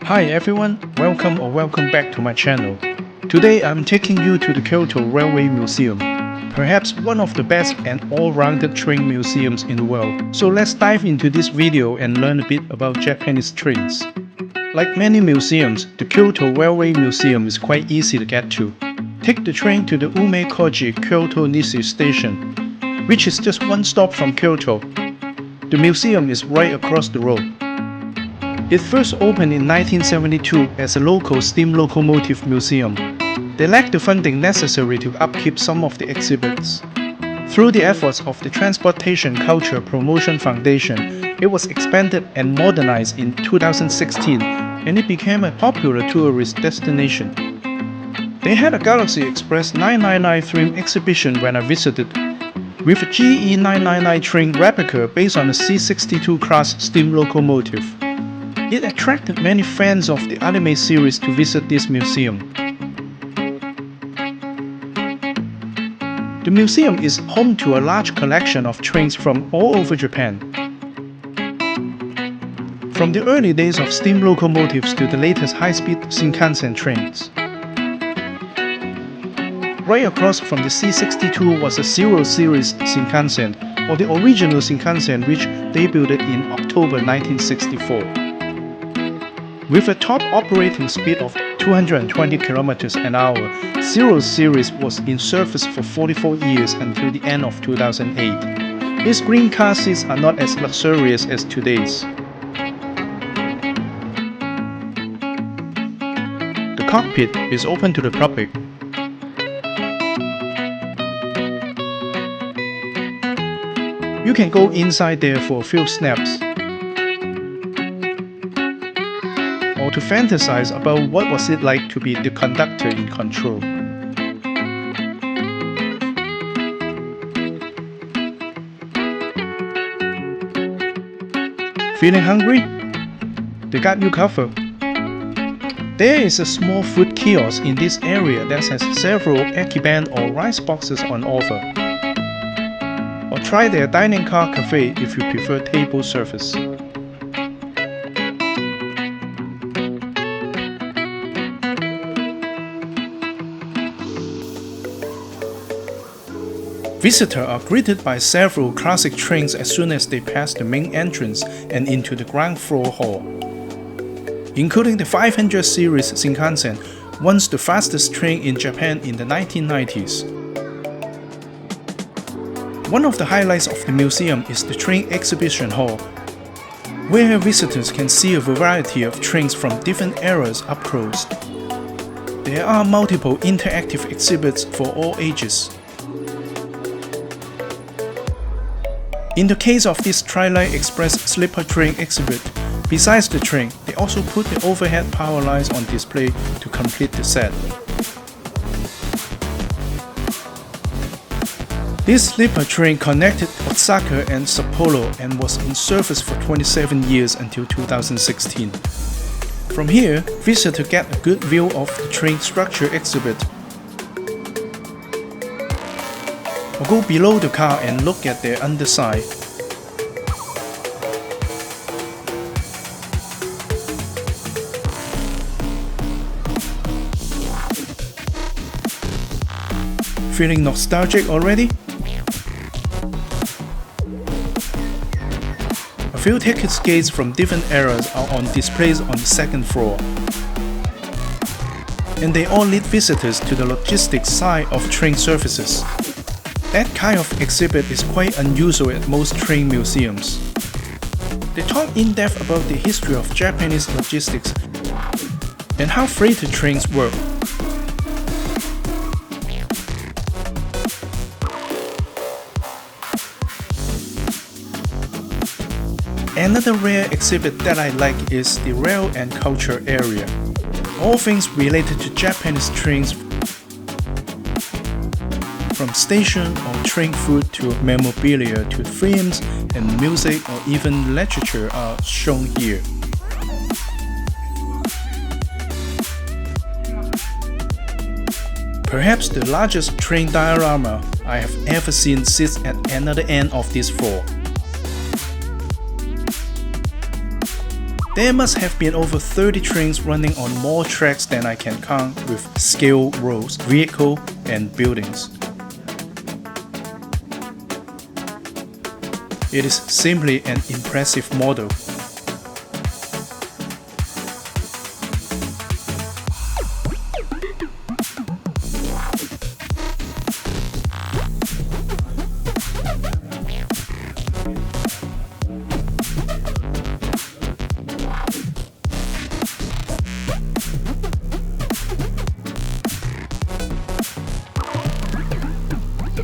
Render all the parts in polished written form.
Hi everyone, welcome back to my channel. Today I'm taking you to the Kyoto Railway Museum, perhaps one of the best and all-rounded train museums in the world. So let's dive into this video and learn a bit about Japanese trains. Like many museums, the Kyoto Railway Museum is quite easy to get to. Take the train to the Umekoji Kyoto Nishi station, which is just one stop from Kyoto. The museum is right across the road. It first opened in 1972 as a local steam locomotive museum. They lacked the funding necessary to upkeep some of the exhibits. Through the efforts of the Transportation Culture Promotion Foundation, it was expanded and modernized in 2016, and it became a popular tourist destination. They had a Galaxy Express 999 theme exhibition when I visited, with a GE 999 train replica based on a C62 class steam locomotive. It attracted many fans of the anime series to visit this museum. The museum is home to a large collection of trains from all over Japan. From the early days of steam locomotives to the latest high-speed Shinkansen trains. Right across from the C62 was a Zero Series Shinkansen, or the original Shinkansen, which debuted in October 1964. With a top operating speed of 220 km an hour, Zero Series was in service for 44 years until the end of 2008. These green car seats are not as luxurious as today's. The cockpit is open to the public. You can go inside there for a few snaps, or to fantasize about what was it like to be the conductor in control. Feeling hungry? They got you covered. There is a small food kiosk in this area that has several ekiban or rice boxes on offer. Or try their dining car cafe if you prefer table service. Visitors are greeted by several classic trains as soon as they pass the main entrance and into the ground floor hall, including the 500 series Shinkansen, once the fastest train in Japan in the 1990s. One of the highlights of the museum is the train exhibition hall, where visitors can see a variety of trains from different eras up close. There are multiple interactive exhibits for all ages. In the case of this Twilight Express sleeper train exhibit, besides the train, they also put the overhead power lines on display to complete the set. This sleeper train connected Osaka and Sapporo and was in service for 27 years until 2016. From here, visitors get a good view of the train structure exhibit. Or go below the car and look at their underside. Feeling nostalgic already? A few ticket gates from different eras are on displays on the second floor. And they all lead visitors to the logistics side of train services. That kind of exhibit is quite unusual at most train museums. They talk in depth about the history of Japanese logistics and how freighter trains work. Another rare exhibit that I like is the Rail and Culture area. All things related to Japanese trains, from station or train food to memorabilia to films and music or even literature are shown here. Perhaps the largest train diorama I have ever seen sits at another end of this floor. There must have been over 30 trains running on more tracks than I can count, with scale roads, vehicles, and buildings. It is simply an impressive model.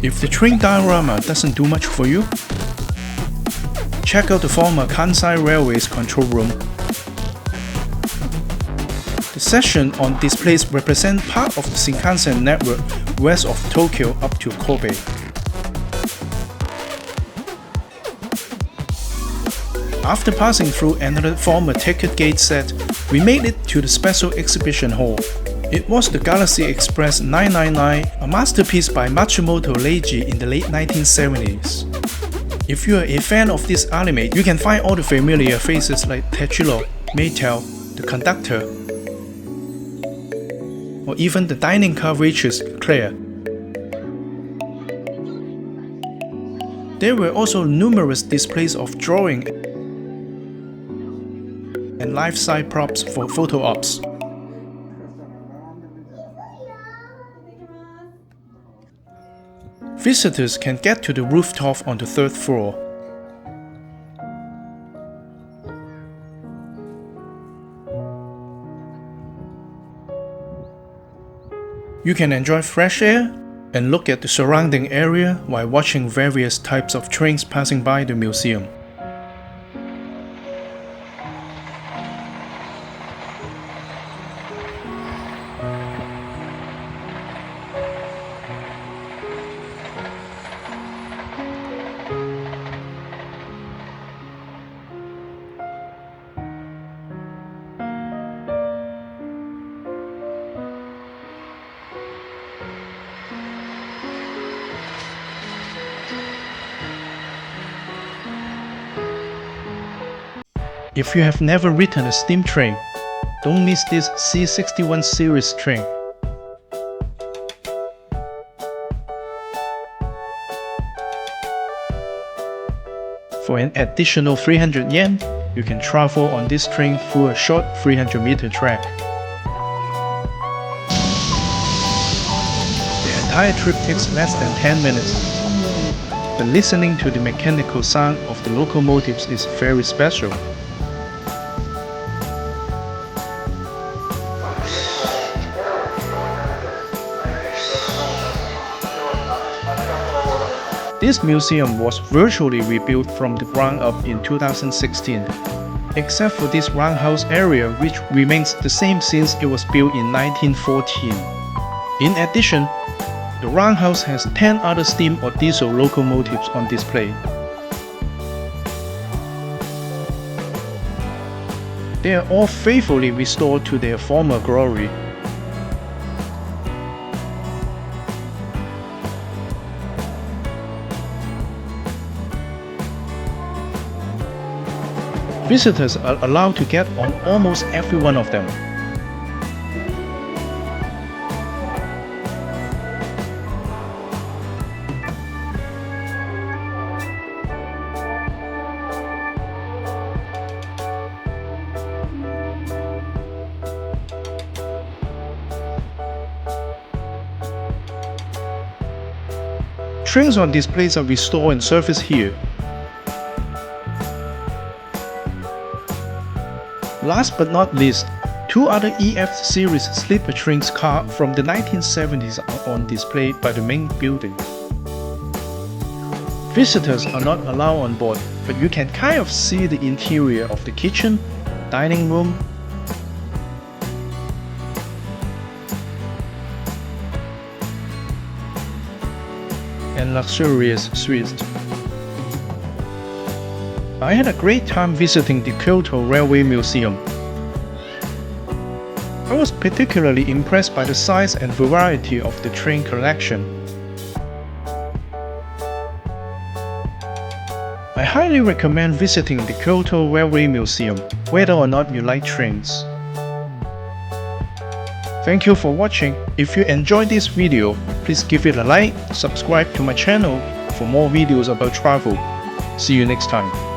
If the train diorama doesn't do much for you, check out the former Kansai Railway's control room. The section on displays represent part of the Shinkansen network west of Tokyo up to Kobe. After passing through another former ticket gate set, we made it to the special exhibition hall. It was the Galaxy Express 999, a masterpiece by Matsumoto Leiji in the late 1970s. If you are a fan of this anime, you can find all the familiar faces like Tetsuro, Maytel, the conductor, or even the dining car waitress Claire. There were also numerous displays of drawing and life-size props for photo ops. Visitors can get to the rooftop on the 3rd floor. You can enjoy fresh air and look at the surrounding area while watching various types of trains passing by the museum. If you have never ridden a steam train, don't miss this C61 series train. For an additional 300 yen, you can travel on this train through a short 300-meter track. The entire trip takes less than 10 minutes. But listening to the mechanical sound of the locomotives is very special. This museum was virtually rebuilt from the ground up in 2016, except for this roundhouse area, which remains the same since it was built in 1914. In addition, the roundhouse has 10 other steam or diesel locomotives on display. They are all faithfully restored to their former glory. Visitors are allowed to get on almost every one of them. Trains on displays are restored and serviced here. Last but not least, two other EF series sleeper trains car from the 1970s are on display by the main building. Visitors are not allowed on board, but you can kind of see the interior of the kitchen, dining room, and luxurious suites. I had a great time visiting the Kyoto Railway Museum. I was particularly impressed by the size and variety of the train collection. I highly recommend visiting the Kyoto Railway Museum, whether or not you like trains. Thank you for watching. If you enjoyed this video, please give it a like, subscribe to my channel for more videos about travel. See you next time.